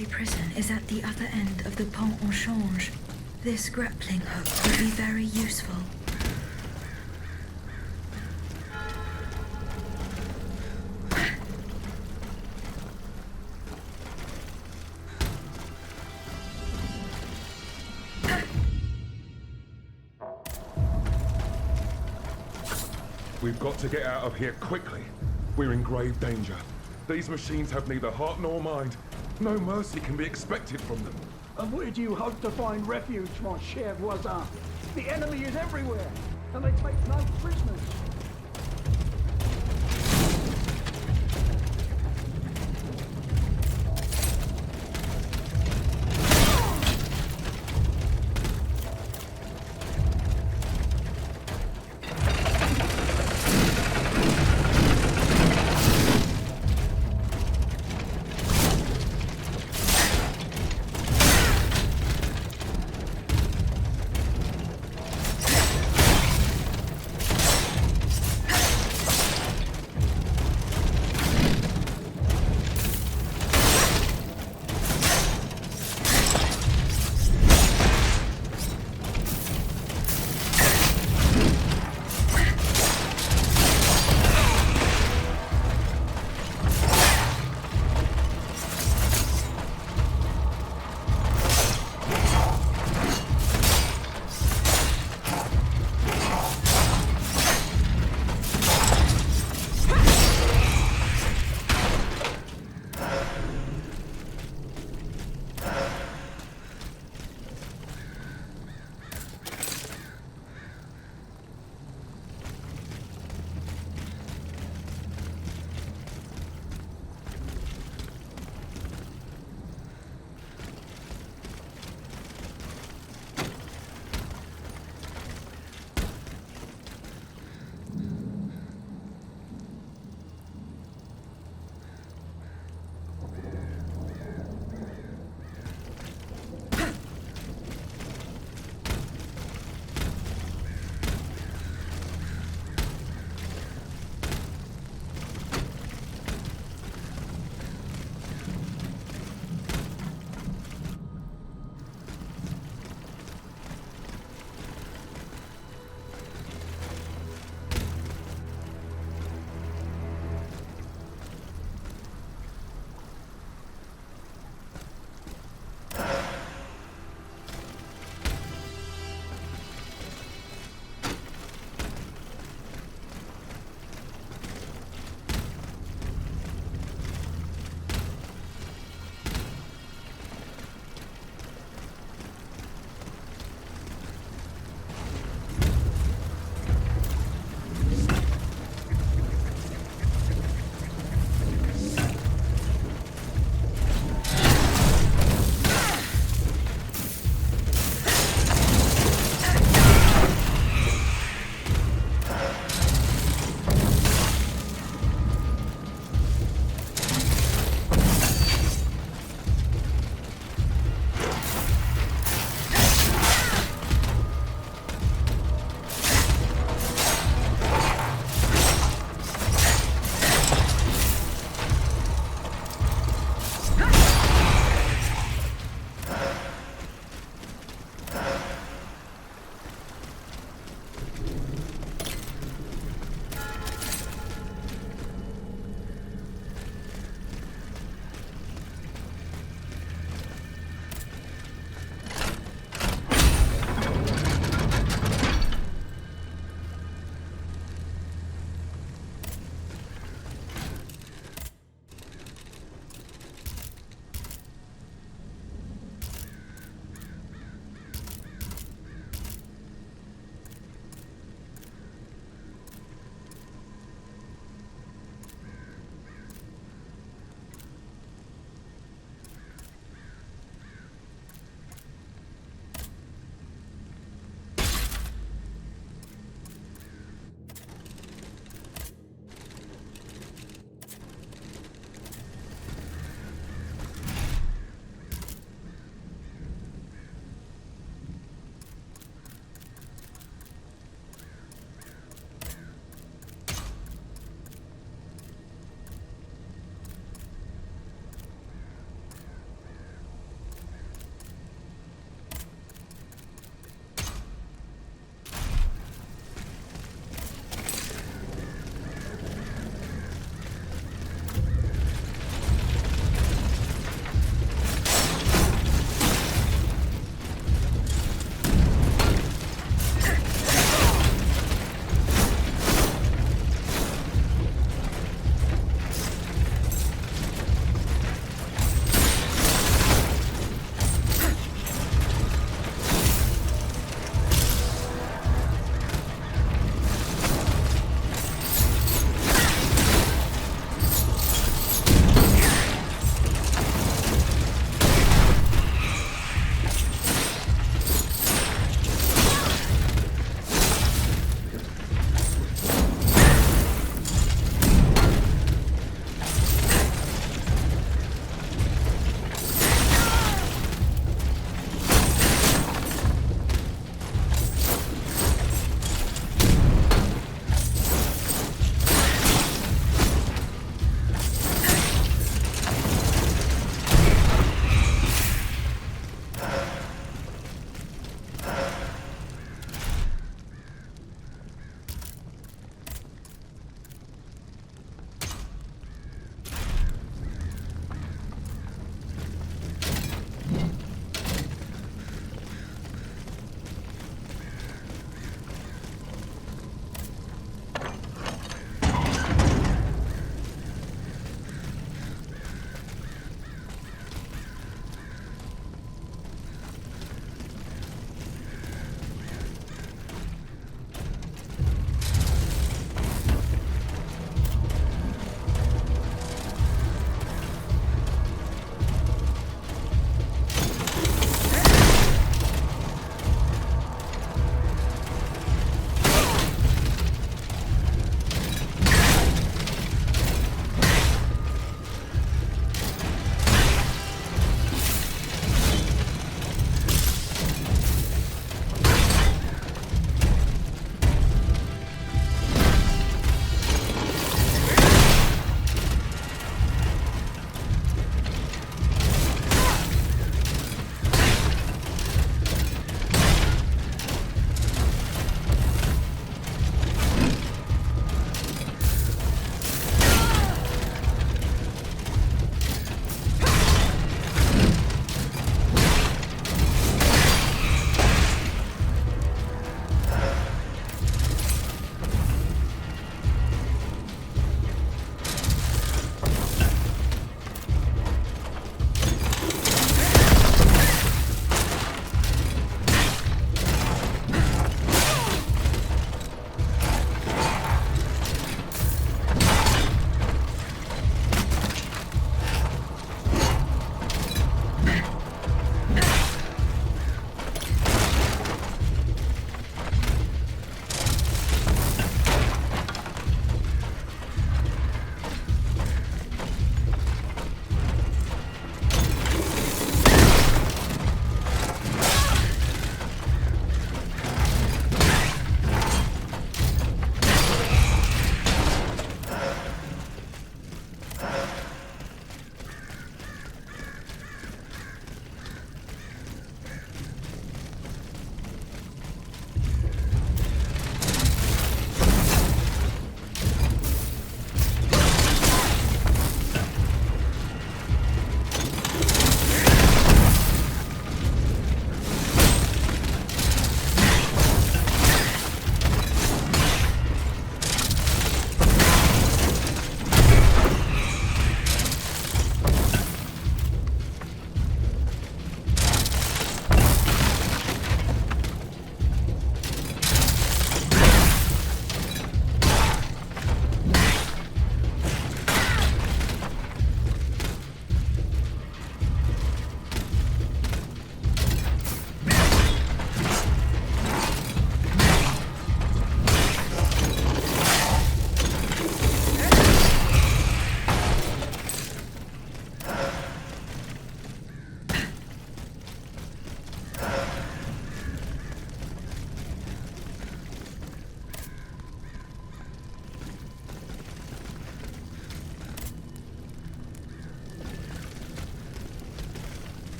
temporary prison is at the other end of the pont au change. This grappling hook will be very useful. We've got to get out of here quickly. We're in grave danger. These machines have neither heart nor mind. No mercy can be expected from them. And where do you hope to find refuge, mon cher voisin? The enemy is everywhere, and they take no prisoners.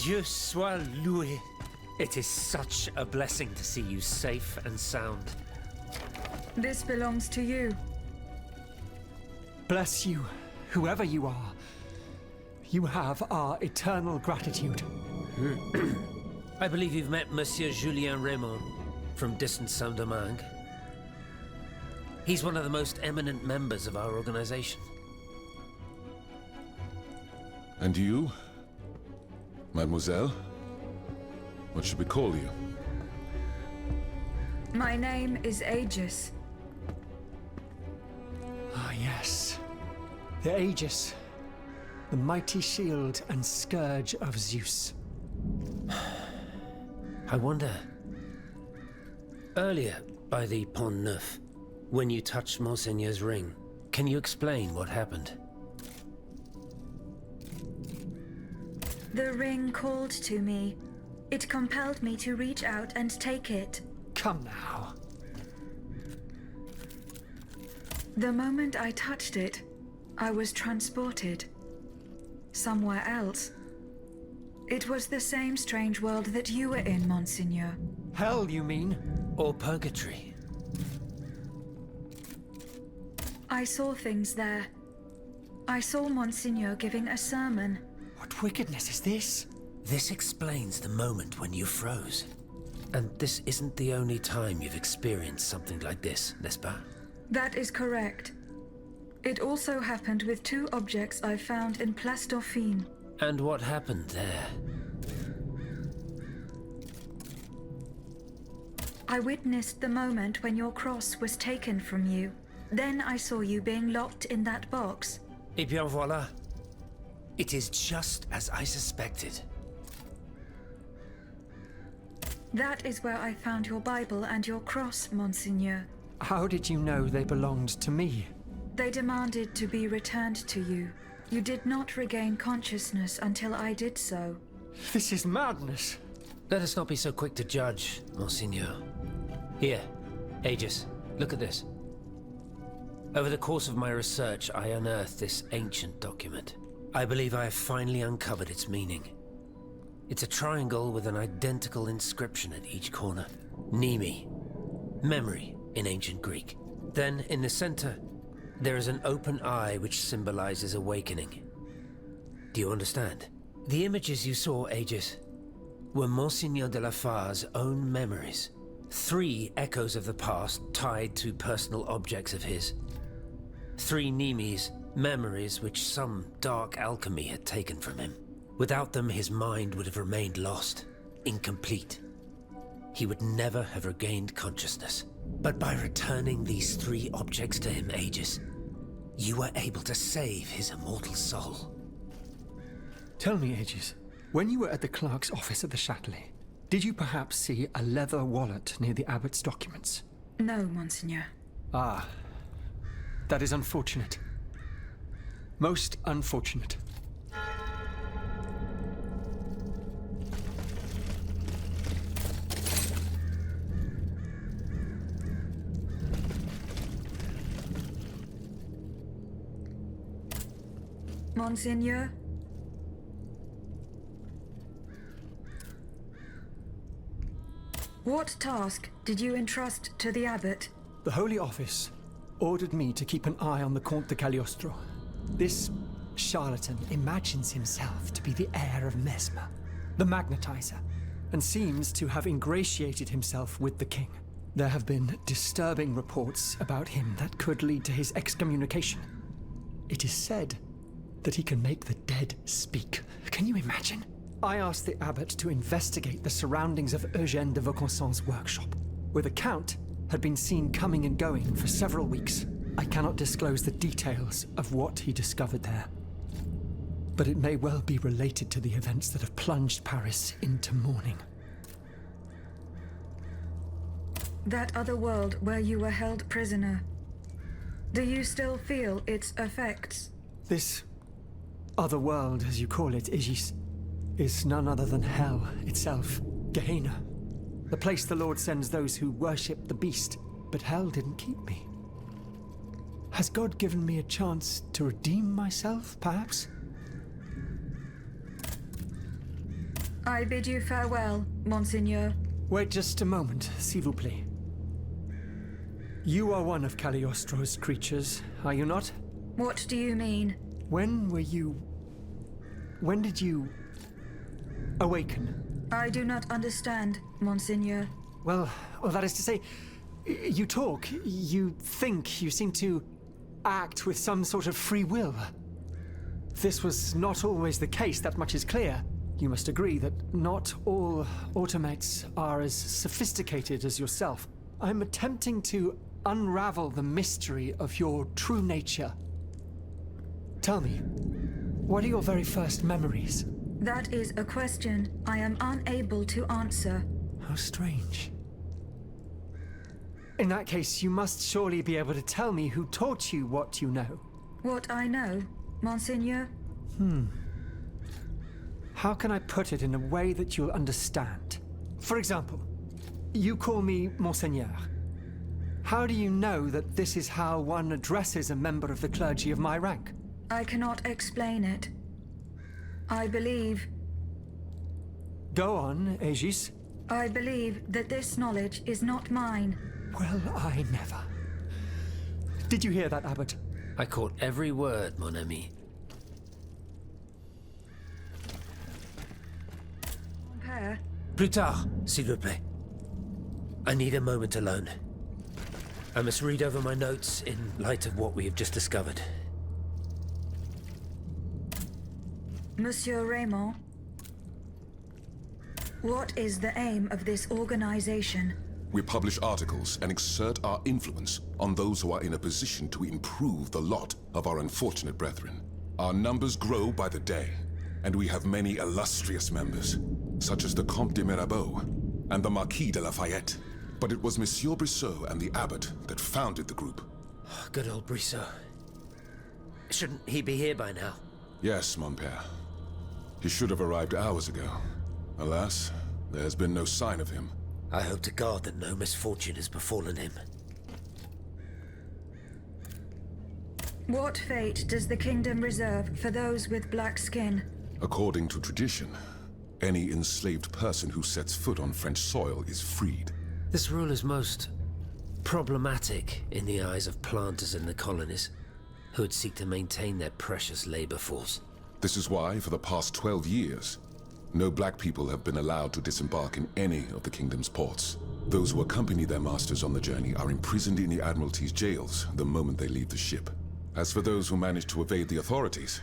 Dieu soit loué. It is such a blessing to see you safe and sound. This belongs to you. Bless you, whoever you are. You have our eternal gratitude. I believe you've met Monsieur Julien Raymond from distant Saint-Domingue. He's one of the most eminent members of our organization. And you? Mademoiselle? What should we call you? My name is Aegis. Ah, yes. The Aegis. The mighty shield and scourge of Zeus. I wonder... Earlier, by the Pont Neuf, when you touched Monseigneur's ring, can you explain what happened? The ring called to me. It compelled me to reach out and take it. Come now. The moment I touched it, I was transported. Somewhere else. It was the same strange world that you were in, Monseigneur. Hell, you mean? Or purgatory? I saw things there. I saw Monseigneur giving a sermon. What wickedness is this? This explains the moment when you froze. And this isn't the only time you've experienced something like this, n'est-ce pas? That is correct. It also happened with two objects I found in Place Dauphine. And what happened there? I witnessed the moment when your cross was taken from you. Then I saw you being locked in that box. Eh bien voilà. It is just as I suspected. That is where I found your Bible and your cross, Monseigneur. How did you know they belonged to me? They demanded to be returned to you. You did not regain consciousness until I did so. This is madness. Let us not be so quick to judge, Monseigneur. Here, Aegis, look at this. Over the course of my research, I unearthed this ancient document. I believe I have finally uncovered its meaning. It's a triangle with an identical inscription at each corner. Nemi, memory in ancient Greek. Then, in the center, there is an open eye which symbolizes awakening. Do you understand? The images you saw, Aegis, were Monseigneur de la Far's own memories. 3 echoes of the past tied to personal objects of his. 3 Nemes, memories which some dark alchemy had taken from him. Without them, his mind would have remained lost, incomplete. He would never have regained consciousness. But by returning these 3 objects to him, Aegis, you were able to save his immortal soul. Tell me, Aegis, when you were at the clerk's office at the Châtelet, did you perhaps see a leather wallet near the abbot's documents? No, Monseigneur. Ah, that is unfortunate. Most unfortunate. Monseigneur? What task did you entrust to the abbot? The Holy Office ordered me to keep an eye on the Comte de Cagliostro. This charlatan imagines himself to be the heir of Mesmer, the magnetizer, and seems to have ingratiated himself with the king. There have been disturbing reports about him that could lead to his excommunication. It is said that he can make the dead speak. Can you imagine? I asked the abbot to investigate the surroundings of Eugène de Vaucanson's workshop, where the Count had been seen coming and going for several weeks. I cannot disclose the details of what he discovered there, but it may well be related to the events that have plunged Paris into mourning. That other world where you were held prisoner. Do you still feel its effects? This other world, as you call it, Aegis, is none other than hell itself. Gehenna. The place the Lord sends those who worship the beast. But hell didn't keep me. Has God given me a chance to redeem myself, perhaps? I bid you farewell, Monseigneur. Wait just a moment, s'il vous plaît. You are one of Cagliostro's creatures, are you not? What do you mean? When did you awaken? I do not understand, Monseigneur. Well, that is to say, you talk, you think, you seem to act with some sort of free will. This was not always the case, that much is clear. You must agree that not all automates are as sophisticated as yourself. I'm attempting to unravel the mystery of your true nature. Tell me, what are your very first memories? That is a question I am unable to answer. How strange. In that case, you must surely be able to tell me who taught you what you know. What I know, Monseigneur? How can I put it in a way that you'll understand? For example, you call me Monseigneur. How do you know that this is how one addresses a member of the clergy of my rank? I cannot explain it. I believe... Go on, Aegis. I believe that this knowledge is not mine. Well, I never. Did you hear that, Abbot? I caught every word, mon ami. Père, Plus tard, s'il vous plaît. I need a moment alone. I must read over my notes in light of what we have just discovered. Monsieur Raymond, what is the aim of this organization? We publish articles and exert our influence on those who are in a position to improve the lot of our unfortunate brethren. Our numbers grow by the day, and we have many illustrious members, such as the Comte de Mirabeau and the Marquis de Lafayette. But it was Monsieur Brissot and the Abbot that founded the group. Good old Brissot. Shouldn't he be here by now? Yes, mon père. He should have arrived hours ago. Alas, there has been no sign of him. I hope to God that no misfortune has befallen him. What fate does the kingdom reserve for those with black skin? According to tradition, any enslaved person who sets foot on French soil is freed. This rule is most problematic in the eyes of planters in the colonies, who would seek to maintain their precious labor force. This is why, for the past 12 years, no black people have been allowed to disembark in any of the kingdom's ports. Those who accompany their masters on the journey are imprisoned in the Admiralty's jails the moment they leave the ship. As for those who manage to evade the authorities,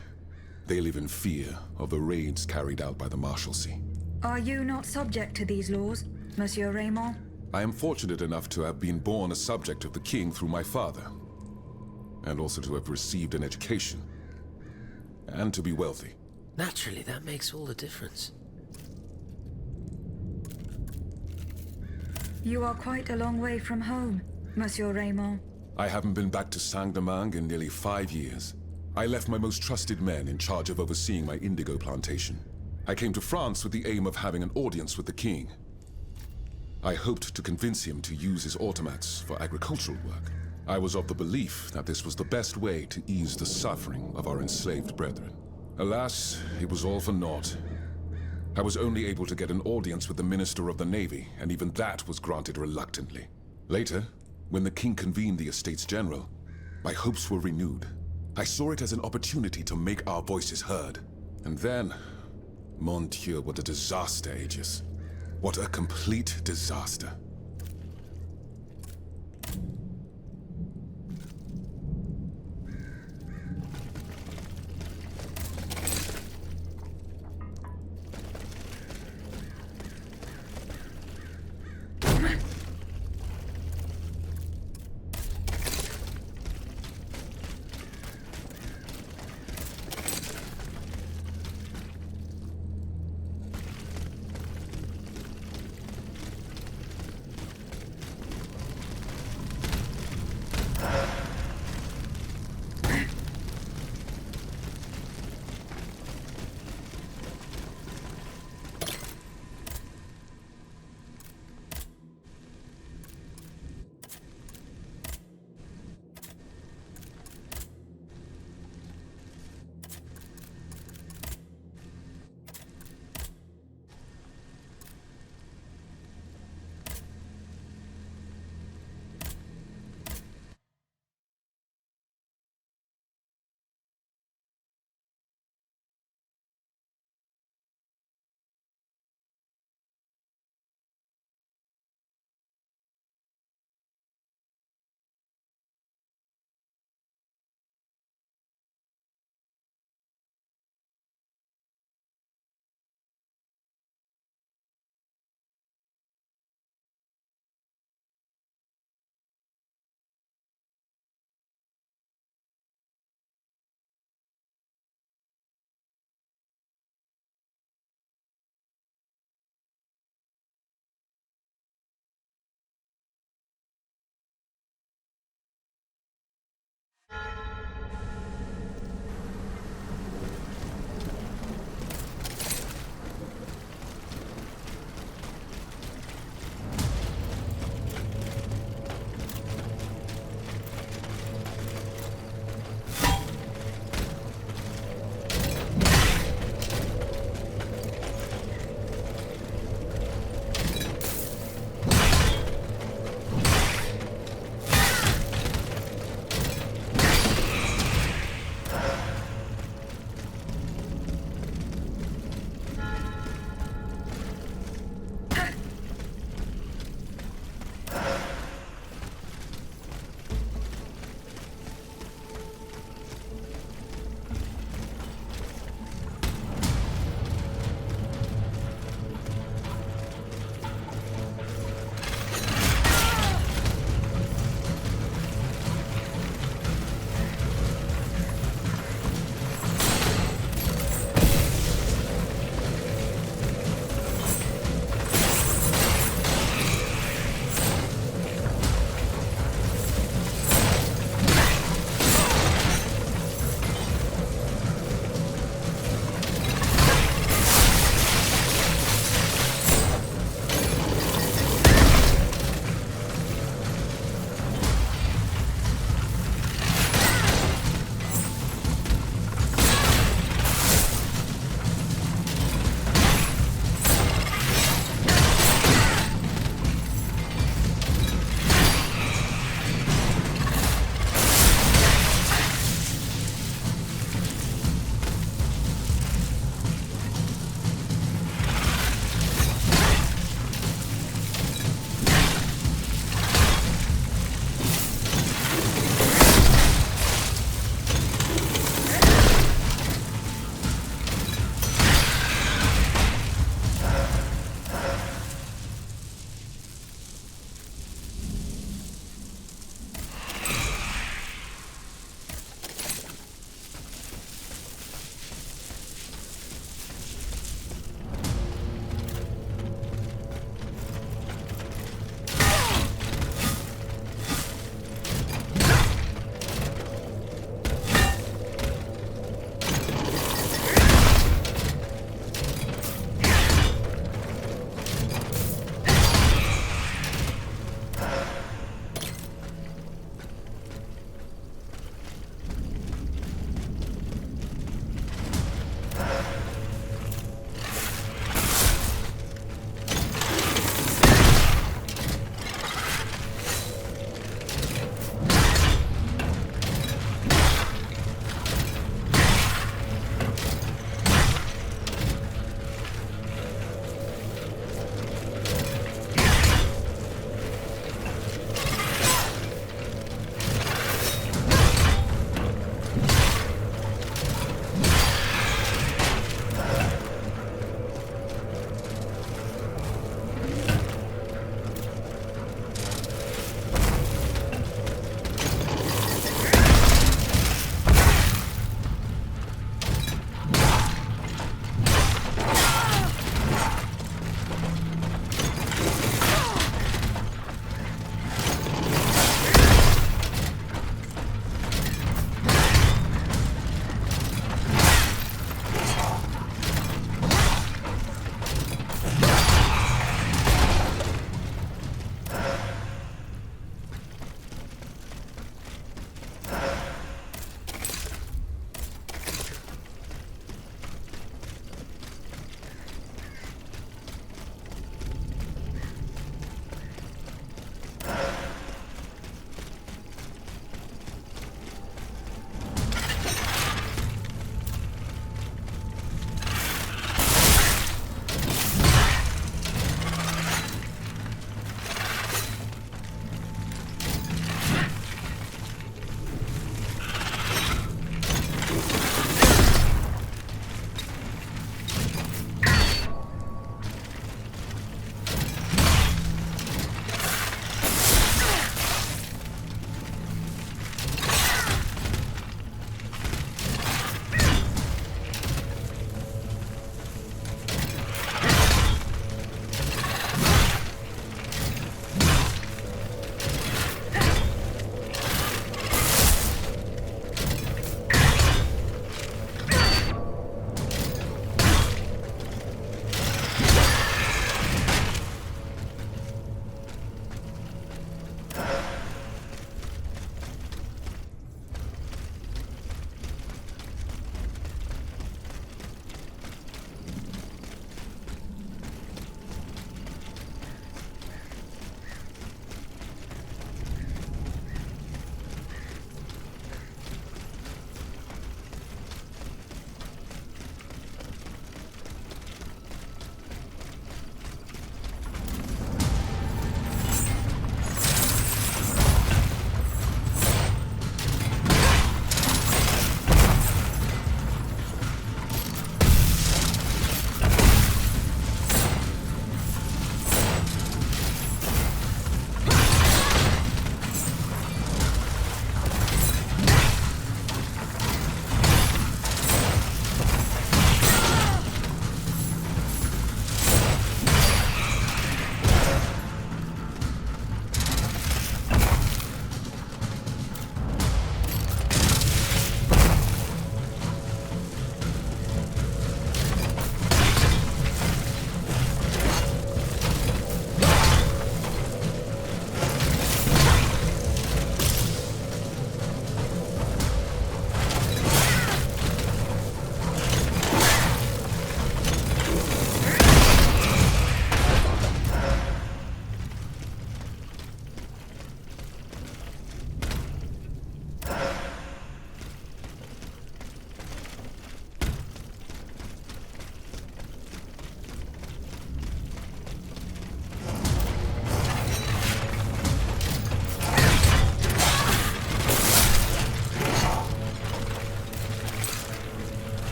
they live in fear of the raids carried out by the Marshalsea. Are you not subject to these laws, Monsieur Raymond? I am fortunate enough to have been born a subject of the king through my father, and also to have received an education, and to be wealthy. Naturally, that makes all the difference. You are quite a long way from home, Monsieur Raymond. I haven't been back to Saint-Domingue in nearly 5 years. I left my most trusted men in charge of overseeing my indigo plantation. I came to France with the aim of having an audience with the king. I hoped to convince him to use his automats for agricultural work. I was of the belief that this was the best way to ease the suffering of our enslaved brethren. Alas, it was all for naught. I was only able to get an audience with the Minister of the Navy, and even that was granted reluctantly. Later, when the king convened the Estates General, my hopes were renewed. I saw it as an opportunity to make our voices heard. And then, mon Dieu, what a disaster, Aegis. What a complete disaster.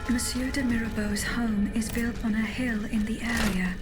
Monsieur de Mirabeau's home is built on a hill in the area.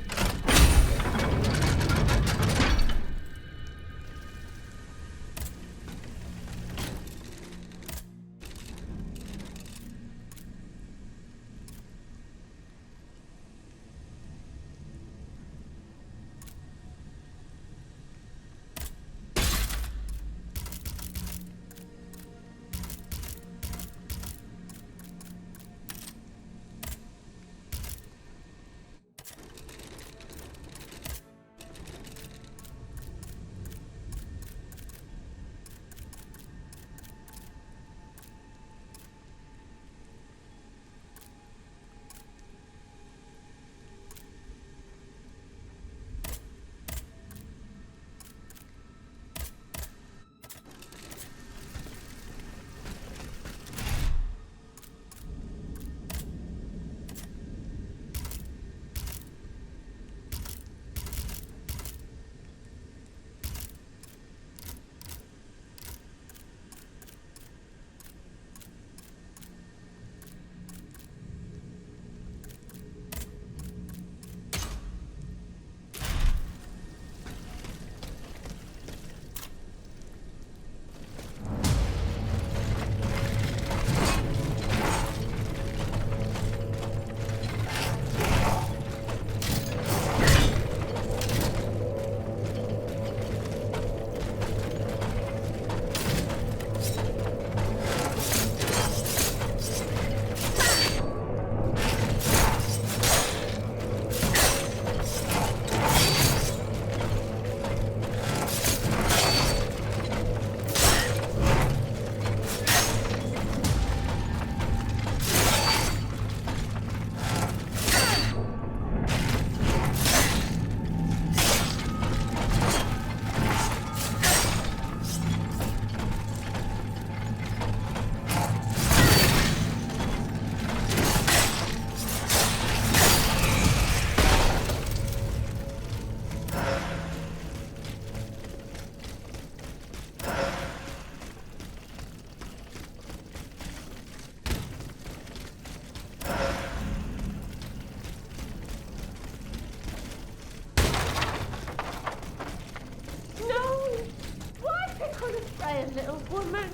Little woman.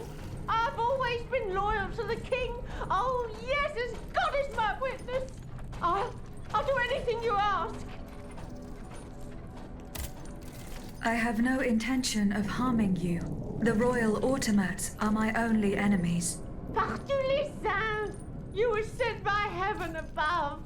I've always been loyal to the king. Oh, yes, as God is my witness. I'll do anything you ask. I have no intention of harming you. The royal automats are my only enemies. Partout les saints. You were sent by heaven above.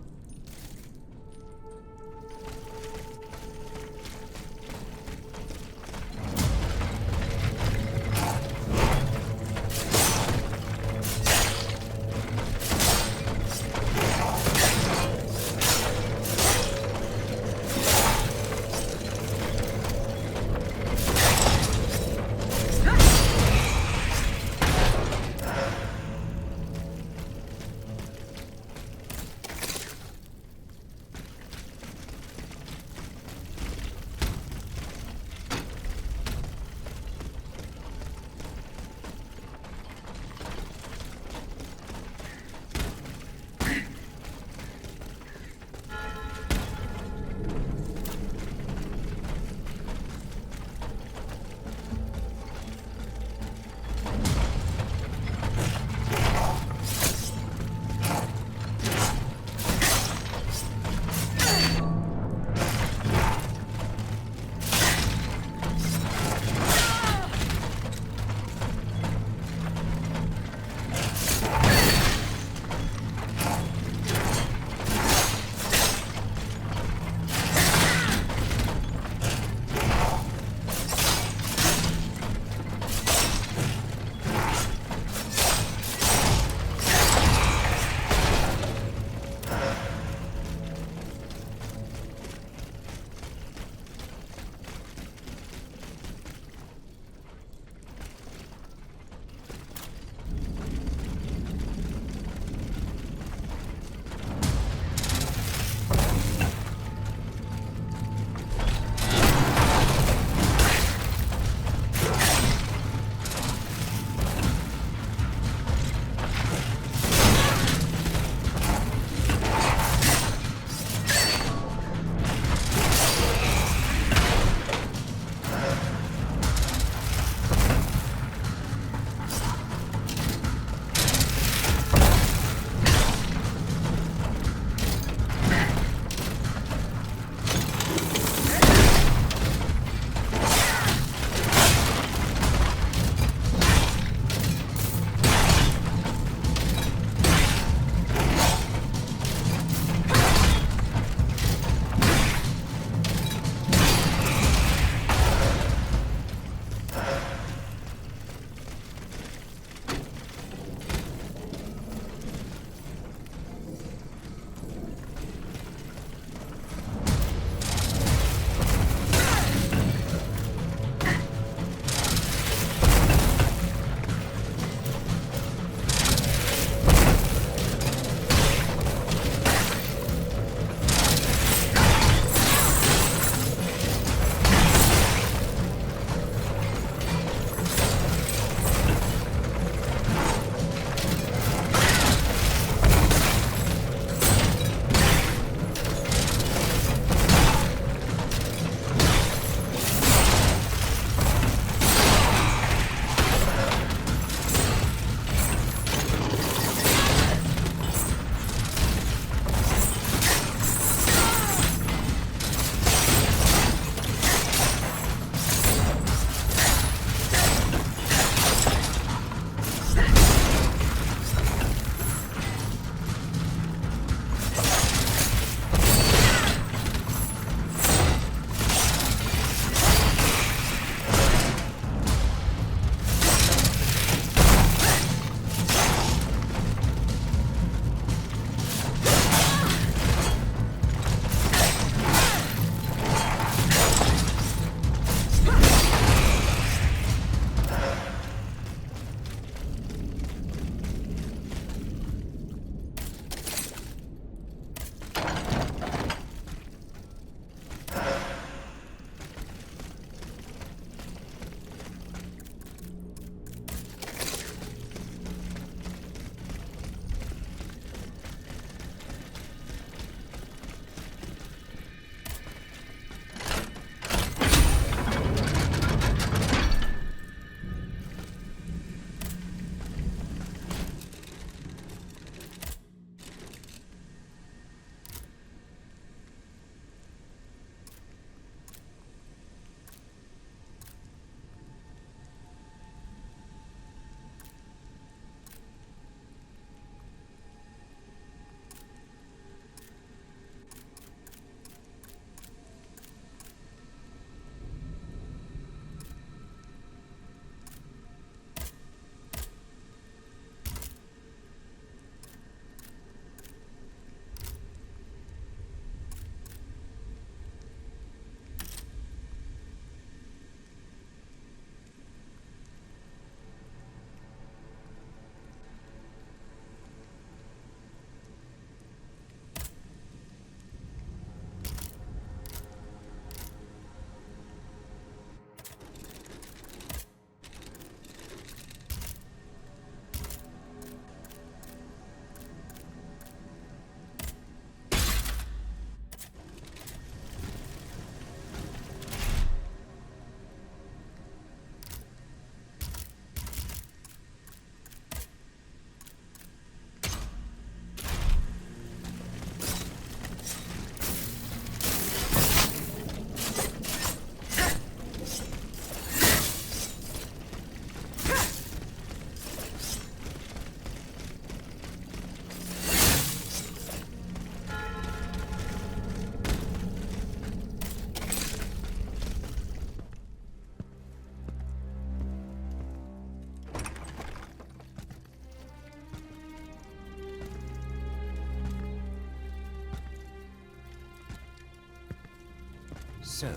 So,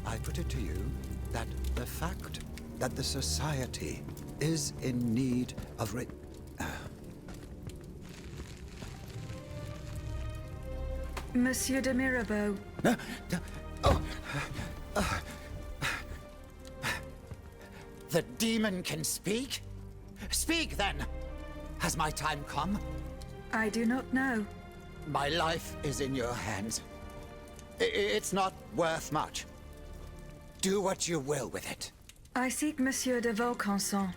I put it to you that the fact that the society is in need of Monsieur de Mirabeau. The demon can speak? Speak then! Has my time come? I do not know. My life is in your hands. It's not worth much. Do what you will with it. I seek Monsieur de Vaucanson.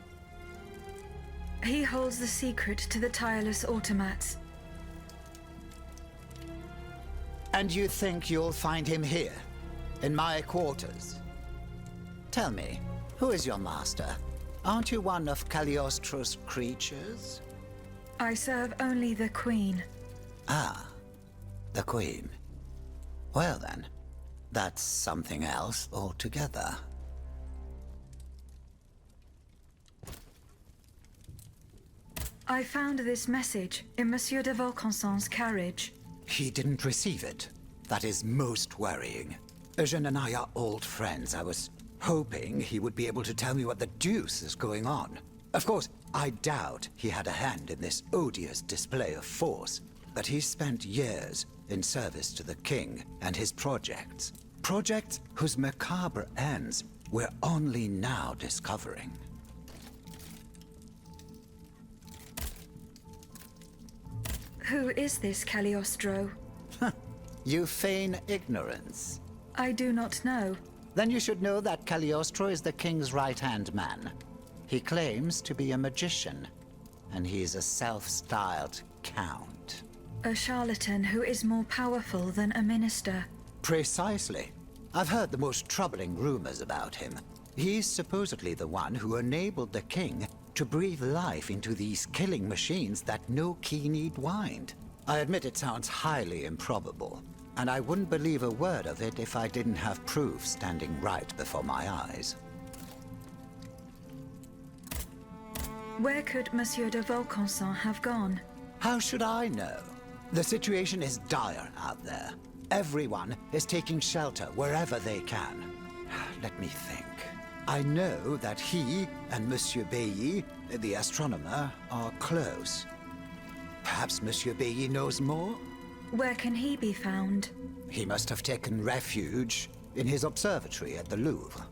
He holds the secret to the tireless automats. And you think you'll find him here? In my quarters? Tell me, who is your master? Aren't you one of Cagliostro's creatures? I serve only the Queen. Ah, the Queen. Well then, that's something else altogether. I found this message in Monsieur de Vaucanson's carriage. He didn't receive it. That is most worrying. Eugène and I are old friends. I was hoping he would be able to tell me what the deuce is going on. Of course, I doubt he had a hand in this odious display of force, but he spent years in service to the king and his projects. Projects whose macabre ends we're only now discovering. Who is this Cagliostro? You feign ignorance. I do not know. Then you should know that Cagliostro is the king's right-hand man. He claims to be a magician, and he's a self-styled count. A charlatan who is more powerful than a minister. Precisely. I've heard the most troubling rumors about him. He's supposedly the one who enabled the king to breathe life into these killing machines that no key need wind. I admit it sounds highly improbable, and I wouldn't believe a word of it if I didn't have proof standing right before my eyes. Where could Monsieur de Vaucanson have gone? How should I know? The situation is dire out there. Everyone is taking shelter wherever they can. Let me think. I know that he and Monsieur Bailly, the astronomer, are close. Perhaps Monsieur Bailly knows more? Where can he be found? He must have taken refuge in his observatory at the Louvre.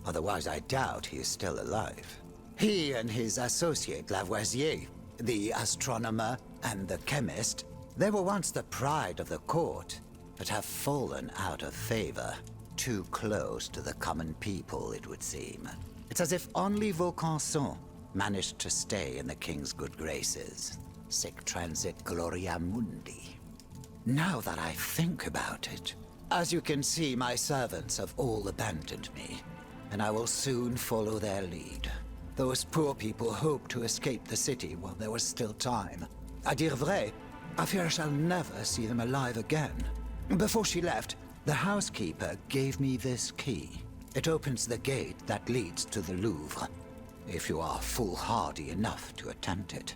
Otherwise, I doubt he is still alive. He and his associate Lavoisier, the astronomer and the chemist, they were once the pride of the court, but have fallen out of favor. Too close to the common people, it would seem. It's as if only Vaucanson managed to stay in the king's good graces. Sic transit gloria mundi. Now that I think about it, as you can see, my servants have all abandoned me, and I will soon follow their lead. Those poor people hoped to escape the city while there was still time. À dire vrai, I fear I shall never see them alive again. Before she left, the housekeeper gave me this key. It opens the gate that leads to the Louvre, if you are foolhardy enough to attempt it.